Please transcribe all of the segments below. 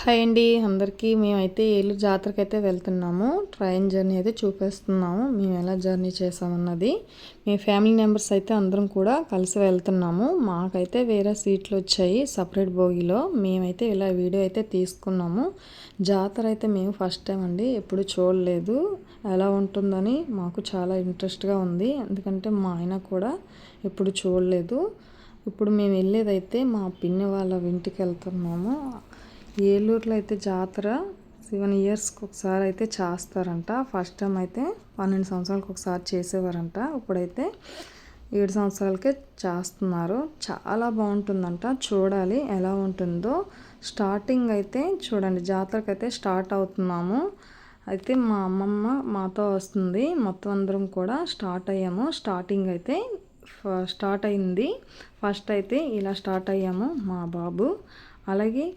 Hi అండి అందరికీ. మేమైతే ఏలూరు జాతరకైతే వెళ్తున్నాము. ట్రైన్ జర్నీ అయితే చూపిస్తున్నాము మేము ఎలా జర్నీ చేసామన్నది. మీ ఫ్యామిలీ మెంబర్స్ అయితే అందరం కూడా కలిసి వెళ్తున్నాము. మాకైతే వేరే సీట్లు వచ్చాయి సపరేట్ బోగిలో. మేమైతే ఇలా వీడియో అయితే తీసుకున్నాము. జాతర అయితే మేము ఫస్ట్ టైం అండి, ఎప్పుడు చూడలేదు. ఎలా ఉంటుందని మాకు చాలా ఇంట్రెస్ట్గా ఉంది, ఎందుకంటే మా ఆయన కూడా ఎప్పుడు చూడలేదు. ఇప్పుడు మేము వెళ్ళేదైతే మా పిన్ని వాళ్ళ ఇంటికి వెళ్తున్నాము. ఏలూరులో అయితే జాతర 7 ఇయర్స్కి ఒకసారి అయితే చేస్తారంట. ఫస్ట్ టైం అయితే 12 సంవత్సరాలకు ఒకసారి చేసేవారంట. ఇప్పుడైతే 7 సంవత్సరాలకే చేస్తున్నారు. చాలా బాగుంటుందంట, చూడాలి ఎలా ఉంటుందో. స్టార్టింగ్ అయితే చూడండి, జాతరకి అయితే స్టార్ట్ అవుతున్నాము. అయితే మా అమ్మమ్మ మాతో వస్తుంది, మొత్తం అందరం కూడా స్టార్ట్ అయ్యాము. స్టార్టింగ్ అయితే స్టార్ట్ అయింది. ఫస్ట్ అయితే ఇలా స్టార్ట్ అయ్యాము మా బాబు. అలాగే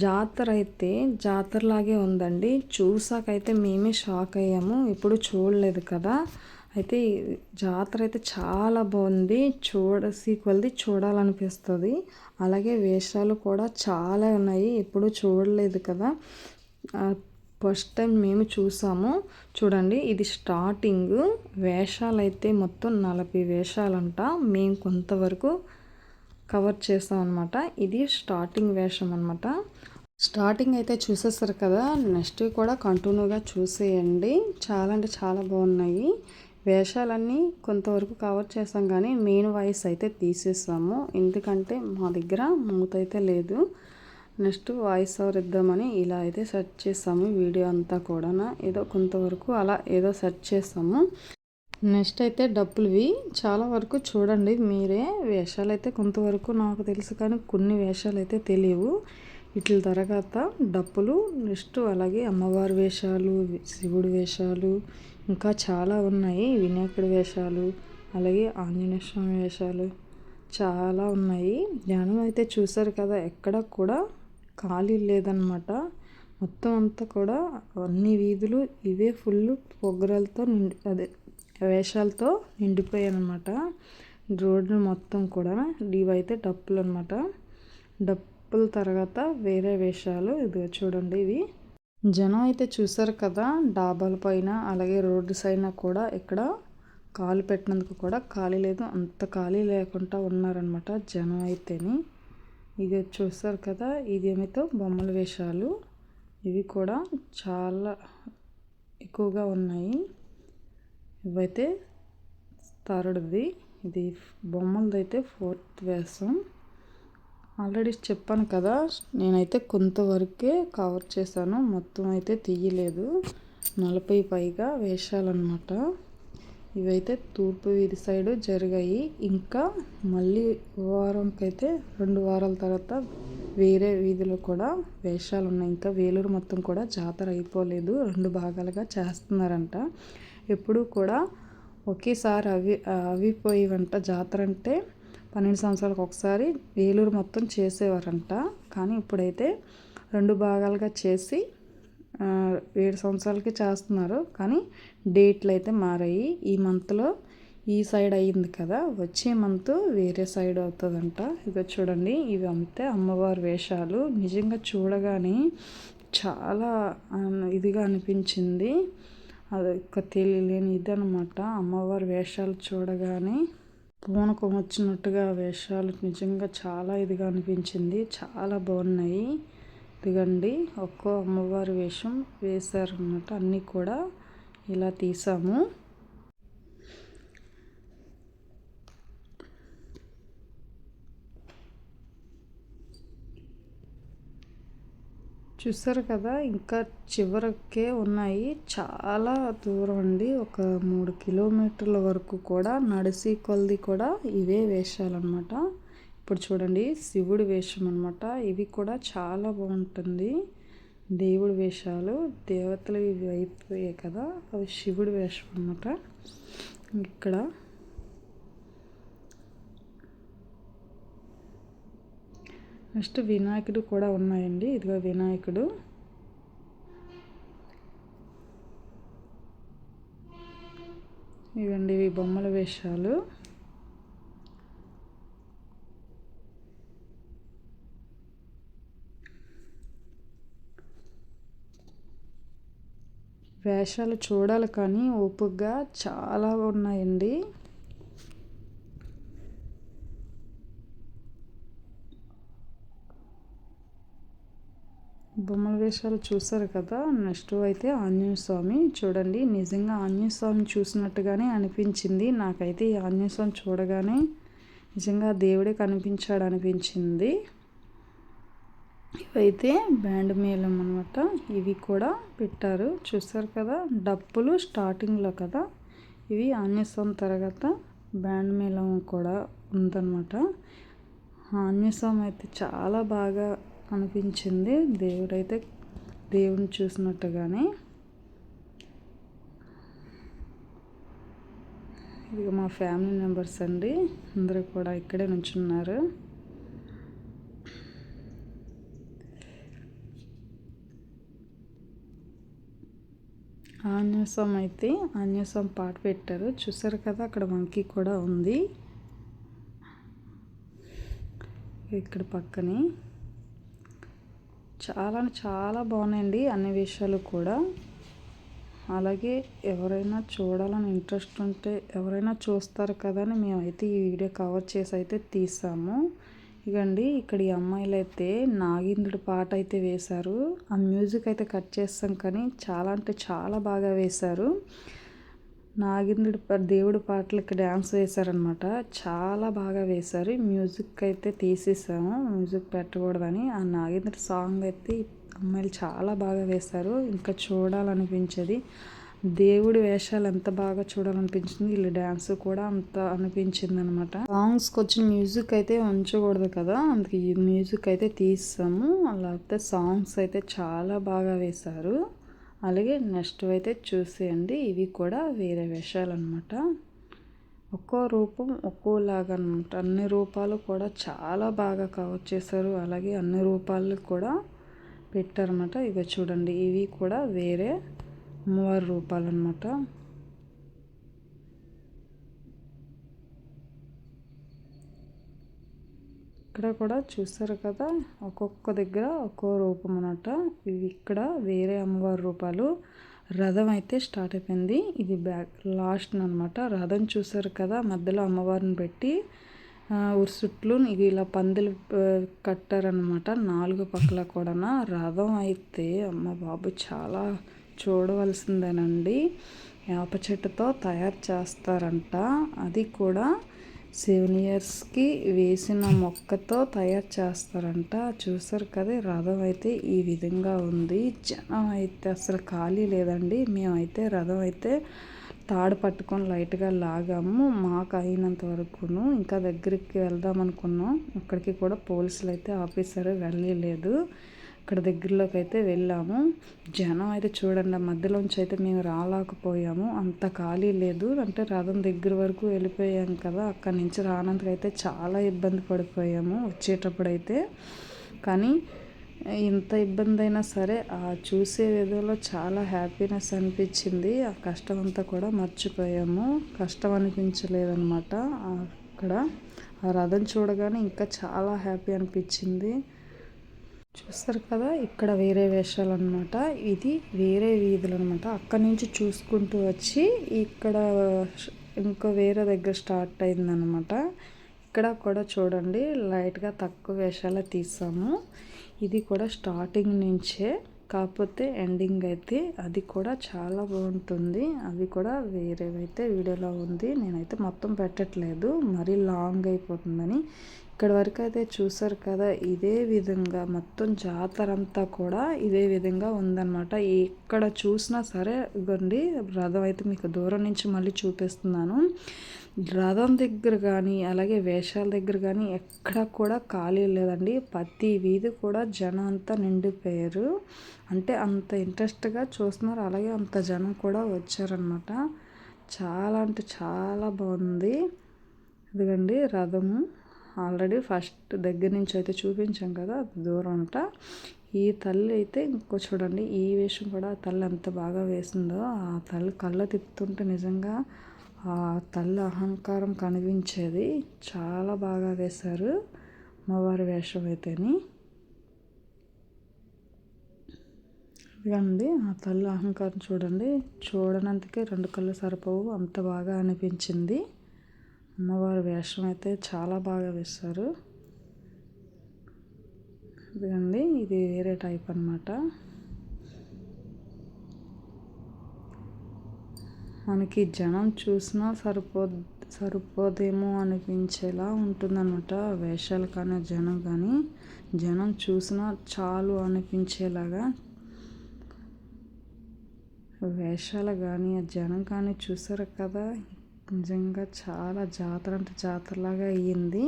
జాతర అయితే జాతరలాగే ఉందండి. చూసాకైతే మేమే షాక్ అయ్యాము, ఎప్పుడు చూడలేదు కదా. అయితే జాతర అయితే చాలా బాగుంది, కొలది చూడాలనిపిస్తుంది. అలాగే వేషాలు కూడా చాలా ఉన్నాయి, ఎప్పుడు చూడలేదు కదా. ఫస్ట్ టైం మేము చూసాము. చూడండి, ఇది స్టార్టింగ్. వేషాలు అయితే మొత్తం 40 వేషాలంట. మేము కొంతవరకు కవర్ చేస్తాం అనమాట. ఇది స్టార్టింగ్ వేషం అనమాట. స్టార్టింగ్ అయితే చూసేస్తారు కదా, నెక్స్ట్ కూడా కంటిన్యూగా చూసేయండి. చాలా అంటే చాలా బాగున్నాయి. వేషాలన్నీ కొంతవరకు కవర్ చేసాం, కానీ మెయిన్ వాయిస్ అయితే తీసేసాము, ఎందుకంటే మా దగ్గర మూత అయితే లేదు. నెక్స్ట్ వాయిస్ ఓవర్ ఇద్దామని ఇలా అయితే సెర్చ్ చేసాము. వీడియో అంతా కూడా ఏదో కొంతవరకు అలా ఏదో సెర్చ్ చేసాము. నెక్స్ట్ అయితే డప్పులువి చాలా వరకు చూడండి మీరే. వేషాలు అయితే కొంతవరకు నాకు తెలుసు, కానీ కొన్ని వేషాలు అయితే తెలియవు. వీటి తర్వాత డప్పులు, నెక్స్ట్ అలాగే అమ్మవారి వేషాలు, శివుడి వేషాలు, ఇంకా చాలా ఉన్నాయి. వినాయకుడి వేషాలు, అలాగే ఆంజనేయ స్వామి వేషాలు చాలా ఉన్నాయి. జనం అయితే చూసారు కదా, ఎక్కడ కూడా ఖాళీ లేదనమాట. మొత్తం అంతా కూడా అన్ని వీధులు ఇవే ఫుల్ పొగరలతో వేషాలతో నిండిపోయాయన్నమాట. రోడ్డు మొత్తం కూడా ఇవైతే డప్పులు అనమాట. డప్పుల తర్వాత వేరే వేషాలు ఇదిగో చూడండి. ఇవి జనం అయితే చూసారు కదా, డాబాల పైన అలాగే రోడ్డు సైడ్ కూడా ఇక్కడ కాలు పెట్టినందుకు కూడా ఖాళీ లేదు, అంత ఖాళీ లేకుండా ఉన్నారనమాట జనం అయితేని. ఇది చూసారు కదా, ఇది ఏమైతే బొమ్మల వేషాలు. ఇవి కూడా చాలా ఎక్కువగా ఉన్నాయి. ఇవైతే థర్డ్ది, ఇది బొమ్మలది అయితే 4th వేషం. ఆల్రెడీ చెప్పాను కదా, నేనైతే కొంతవరకే కవర్ చేశాను, మొత్తం అయితే తీయలేదు. 40 పైగా వేషాలన్నమాట. ఇవైతే తూర్పు వీధి సైడు జరిగాయి. ఇంకా మళ్ళీ వారంకైతే 2 వారాల తర్వాత వేరే వీధిలో కూడా వేషాలు ఉన్నాయి. ఇంకా వేలూరు మొత్తం కూడా జాతర అయిపోలేదు, 2 భాగాలుగా చేస్తున్నారంట. ఎప్పుడు కూడా ఒకేసారి అవిపోయేవంట. జాతర అంటే 12 సంవత్సరాలకు ఒకసారి వేలూరు మొత్తం చేసేవారంట, కానీ ఇప్పుడైతే 2 భాగాలుగా చేసి 7 సంవత్సరాలకి చేస్తున్నారు. కానీ డేట్లు అయితే మారాయి. ఈ మంత్లో ఈ సైడ్ అయ్యింది కదా, వచ్చే మంత్ వేరే సైడ్ అవుతుందంట. ఇక చూడండి, ఇవి అంతే అమ్మవారి వేషాలు. నిజంగా చూడగానే చాలా ఇదిగా అనిపించింది. అది ఒక తెలియలేని ఇది అనమాట. అమ్మవారి వేషాలు చూడగానే పూనకం వచ్చినట్టుగా వేషాలు నిజంగా చాలా ఇదిగా అనిపించింది. చాలా బాగున్నాయి. ఇదిగండి, ఒక్కో అమ్మవారి వేషం వేశారన్నమాట. అన్నీ కూడా ఇలా తీసాము. చూసారు కదా, ఇంకా చివరకే ఉన్నాయి. చాలా దూరం అండి, ఒక 3 కిలోమీటర్ల వరకు కూడా నడిసి కొలది కూడా ఇవే వేషాలన్నమాట. ఇప్పుడు చూడండి, శివుడి వేషం అనమాట. ఇవి కూడా చాలా బాగుంటుంది. దేవుడి వేషాలు, దేవతలు ఇవి అయిపోయాయి కదా, అవి శివుడి వేషం అనమాట. ఇక్కడ నెక్స్ట్ వినాయకుడు కూడా ఉన్నాయండి. ఇదిగో వినాయకుడు. ఇవండి ఇవి బొమ్మల వేషాలు. వేషాలు చూడాలి కానీ ఓపికగా చాలా ఉన్నాయండి. బొమ్మల వేషాలు చూసారు కదా. నెక్స్ట్ అయితే ఆంజనేయ స్వామి చూడండి. నిజంగా ఆంజనేయ స్వామిని చూసినట్టుగానే అనిపించింది నాకైతే. ఈ ఆంజనేయ స్వామి చూడగానే నిజంగా దేవుడే కనిపించాడు అనిపించింది. ఇవైతే బ్యాండ్ మేళం అనమాట. ఇవి కూడా పెట్టారు చూసారు కదా. డప్పులు స్టార్టింగ్లో కదా. ఇవి ఆంజనేయ స్వామి తర్వాత బ్యాండ్ మేళం కూడా ఉందన్నమాట. ఆంజనేయ స్వామి అయితే చాలా బాగా అనిపించింది. దేవుడిని చూసినట్టుగానే. ఇది మా ఫ్యామిలీ మెంబర్స్ అండి. అందరూ కూడా ఇక్కడే నుంచున్నారు. ఆంజనేయ స్వామి అయితే ఆంజనేయ స్వామి పాట పెట్టారు చూసారు కదా. అక్కడ మంకీ కూడా ఉంది ఇక్కడ పక్కనే. చాలా బాగున్నాయండి అన్ని విషయాలు కూడా. అలాగే ఎవరైనా చూడాలని ఇంట్రెస్ట్ ఉంటే ఎవరైనా చూస్తారు కదా అని మేమైతే ఈ వీడియో కవర్ చేసి అయితే తీసాము. ఇగండి ఇక్కడ ఈ అమ్మాయిలు అయితే నాగేంద్రుడి పాట అయితే వేశారు. ఆ మ్యూజిక్ అయితే కట్ చేస్తాం కానీ చాలా అంటే చాలా బాగా వేశారు. నాగేంద్రుడి దేవుడి పాటలకి డ్యాన్స్ వేశారనమాట. చాలా బాగా వేశారు. మ్యూజిక్ అయితే తీసేసాము, మ్యూజిక్ పెట్టకూడదని. ఆ నాగేంద్రుడి సాంగ్ అయితే అమ్మాయిలు చాలా బాగా వేశారు. ఇంకా చూడాలనిపించేది. దేవుడి వేషాలు ఎంత బాగా చూడాలనిపించింది. వీళ్ళ డ్యాన్స్ కూడా అంత అనిపించింది అనమాట. సాంగ్స్కి వచ్చిన మ్యూజిక్ అయితే ఉంచకూడదు కదా, అందుకే ఈ మ్యూజిక్ అయితే తీసాము. అలాగే సాంగ్స్ అయితే చాలా బాగా వేశారు. అలాగే నెక్స్ట్ అయితే చూసేయండి. ఇవి కూడా వేరే వేషాలు అనమాట. ఒక్కో రూపం ఒక్కోలాగా అనమాట. అన్ని రూపాలు కూడా చాలా బాగా కవర్ చేశారు. అలాగే అన్ని రూపాలు కూడా పెట్టారన్నమాట. ఇవి చూడండి, ఇవి కూడా వేరే అమ్మవారి రూపాలు అన్నమాట. ఇక్కడ కూడా చూస్తారు కదా, ఒక్కొక్క దగ్గర ఒక్కో రూపం అన్నమాట. ఇవి ఇక్కడ వేరే అమ్మవారి రూపాలు. రథం అయితే స్టార్ట్ అయిపోయింది. ఇది లాస్ట్ అనమాట. రథం చూసారు కదా, మధ్యలో అమ్మవారిని పెట్టి ఉరుసుట్లు ఇవి ఇలా పందులు కట్టారనమాట. 4 పక్కల కూడా. రథం అయితే అమ్మ బాబు చాలా చూడవలసిందేనండి. వేప చెట్టుతో తయారు చేస్తారంట. అది కూడా 7 ఇయర్స్కి వేసిన మొక్కతో తయారు చేస్తారంట. చూసారు కదా, రథం అయితే ఈ విధంగా ఉంది. జనం అయితే అసలు ఖాళీ లేదండి. మేమైతే రథం అయితే తాడు పట్టుకొని లైట్గా లాగాము. మాకు అయినంత వరకును. ఇంకా దగ్గరికి వెళ్దాం అనుకున్నాం. అక్కడికి కూడా పోలీసులు అయితే ఆఫీసర్ వెళ్ళలేదు. ఇక్కడ దగ్గరలోకి అయితే వెళ్ళాము. జనం అయితే చూడండి, మధ్యలోంచి అయితే మేము రాలేకపోయాము. అంత ఖాళీ లేదు. అంటే రథం దగ్గర వరకు వెళ్ళిపోయాం కదా, అక్కడి నుంచి రానందుకు అయితే చాలా ఇబ్బంది పడిపోయాము వచ్చేటప్పుడు అయితే. కానీ ఇంత ఇబ్బంది అయినా సరే ఆ చూసే విధంలో చాలా హ్యాపీనెస్ అనిపించింది. ఆ కష్టం అంతా కూడా మర్చిపోయాము. కష్టం అనిపించలేదన్నమాట. అక్కడ ఆ రథం చూడగానే ఇంకా చాలా హ్యాపీ అనిపించింది. చూస్తారు కదా, ఇక్కడ వేరే వేషాలు అనమాట. ఇది వేరే వీధులు అనమాట. అక్కడి నుంచి చూసుకుంటూ వచ్చి ఇక్కడ ఇంకో వేరే దగ్గర స్టార్ట్ అయిందనమాట. ఇక్కడ కూడా చూడండి, లైట్గా తక్కువ వేషాలు తీసాము. ఇది కూడా స్టార్టింగ్ నుంచే, కాకపోతే ఎండింగ్ అయితే అది కూడా చాలా బాగుంటుంది. అది కూడా వేరేవైతే వీడియోలో ఉంది. నేనైతే మొత్తం పెట్టట్లేదు, మరీ లాంగ్ అయిపోతుందని. ఇక్కడ వరకు అయితే చూసారు కదా, ఇదే విధంగా మొత్తం జాతర అంతా కూడా ఇదే విధంగా ఉందన్నమాట. ఎక్కడ చూసినా సరే ఇవ్వండి. రథం అయితే మీకు దూరం నుంచి మళ్ళీ చూపిస్తున్నాను. రథం దగ్గర కానీ అలాగే వేషాల దగ్గర కానీ ఎక్కడ కూడా ఖాళీ లేదండి. ప్రతి వీధి కూడా జనం అంతా నిండిపోయారు. అంటే అంత ఇంట్రెస్ట్గా చూస్తున్నారు. అలాగే అంత జనం కూడా వచ్చారనమాట. చాలా అంటే చాలా బాగుంది. ఇదిగండి రథము. ఆల్రెడీ ఫస్ట్ దగ్గర నుంచి అయితే చూపించాం కదా, దూరం అంట. ఈ తల్లి అయితే ఇంకో చూడండి, ఈ వేషం కూడా ఆ తల్లి ఎంత బాగా వేసిందో. ఆ తల్లి కళ్ళ తిప్పుతుంటే నిజంగా ఆ తల్లి అహంకారం కనిపించేది. చాలా బాగా వేశారు అమ్మవారి వేషం అయితేని. ఇదండి ఆ తల్లి అహంకారం చూడండి. చూడనందుకే 2 కళ్ళు సరిపోవు, అంత బాగా అనిపించింది. అమ్మవారి వేషం అయితే చాలా బాగా వేశారు. ఇదిగండి ఇది వేరే టైప్ అన్నమాట. మనకి జనం చూసినా సరిపోదేమో అనిపించేలా ఉంటుందన్నమాట. వేషాలు కానీ జనం కానీ, జనం చూసినా చాలు అనిపించేలాగా వేషాలు కానీ ఆ జనం కానీ చూసారు కదా. నిజంగా చాలా జాతర అంటే జాతరలాగా అయ్యింది.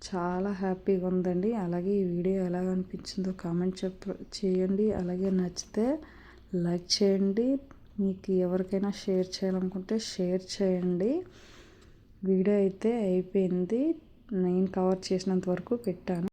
చాలా హ్యాపీగా ఉందండి. అలాగే ఈ వీడియో ఎలాగ అనిపించిందో కామెంట్ చేయండి. అలాగే నచ్చితే లైక్ చేయండి. మీకు ఎవరికైనా షేర్ చేయాలనుకుంటే షేర్ చేయండి. వీడియో అయితే అయిపోయింది. నేను కవర్ చేసినంత వరకు పెట్టాను.